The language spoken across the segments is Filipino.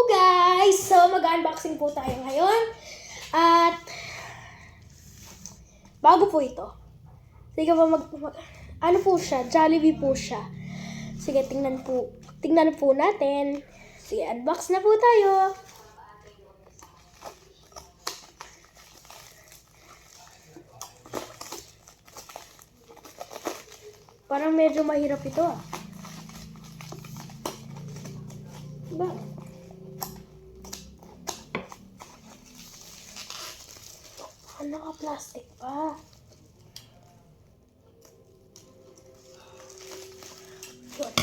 guys! So, mag-unboxing po tayo ngayon. At, bago po ito. Sige po ano po siya? Jollibee po siya. Sige, tingnan po natin. Sige, unbox na po tayo. Parang medyo mahirap ito ah. Diba? Naka-plastic pa. Yun.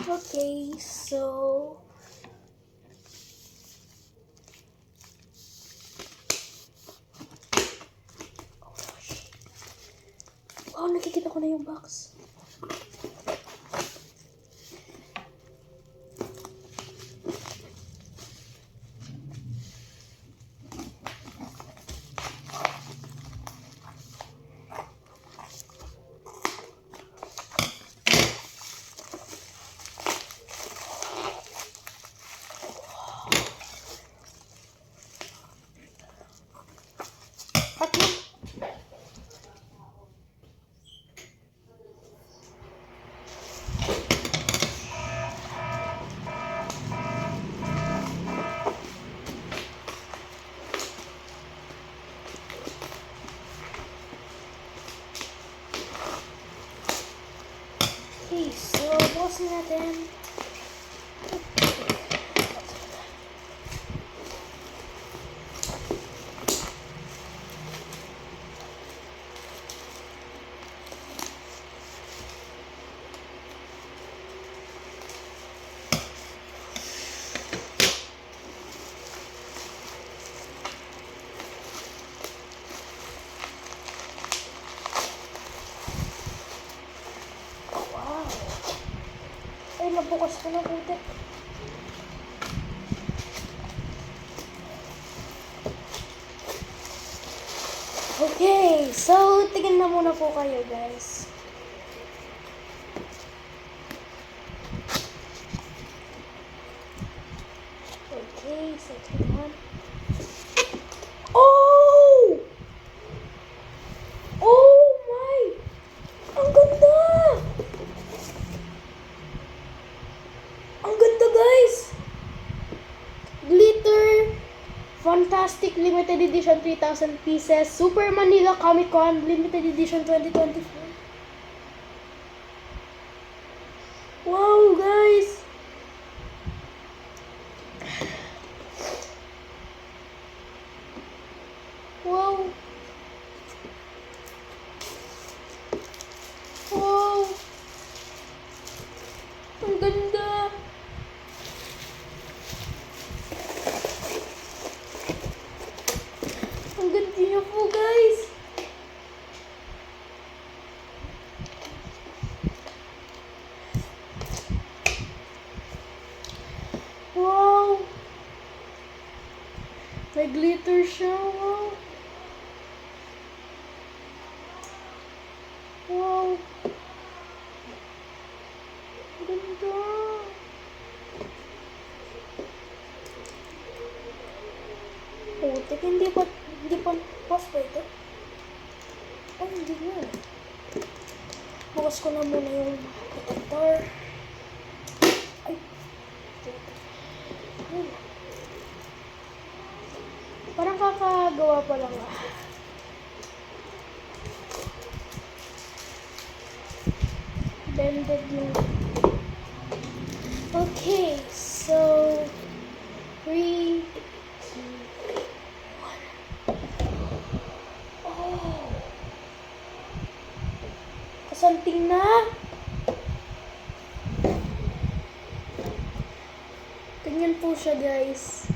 Okay, so nakikita ko na yung box. Okay, so bukas natin. Ay, nabukas ko na puti. Okay, so tingin na muna po kayo guys. Okay, so tingnan. Oh! Oh my! Ang ganda! Ang ganda guys! Glitter Fantastic Limited Edition 3,000 pieces Super Manila Comic Con Limited Edition 2024. Wow guys! Wow! Wow! Ang ganda! Ang ganda niya po guys! Wow! May glitter siya, wow! Wow! Ang ganda! Putik, hindi pa post ba ito? Oh, hindi na. Bukas ko na muna yung protector. Ay! Ayun. Parang kakagawa pa lang ah. Bended yung... Okay, so 3, 2, 1. Oh! Kasanting na! Ganyan po siya guys.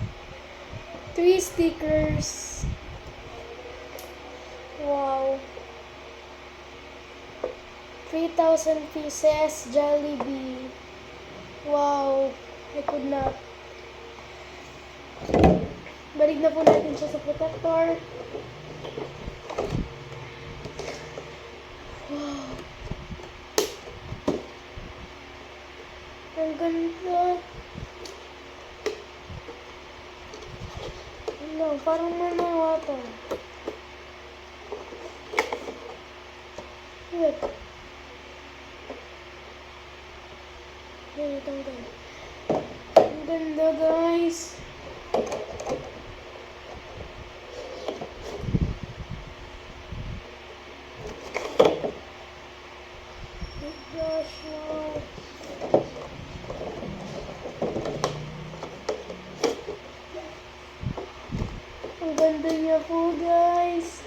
3 stickers. Wow. 3,000 pieces Jollibee. Wow, I could not. Balik na po natin siya sa protector. Wow. Ang ganda. Ano, parang may mga water. Wait. Wait, ang ganda. Ang ganda, guys. Oh gosh, wow. Ang ganda niya po, guys.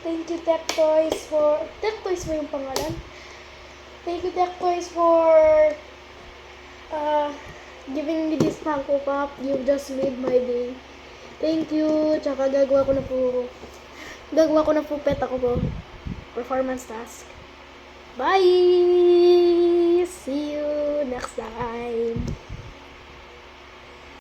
Thank you, Tech Toys, for... Tech Toys ba yung pangalan? Thank you, Tech Toys, for giving me this Funko Pop. You just made my day. Thank you. Tsaka gagawa ko na po pet ako po. Performance task. Bye! See you next time.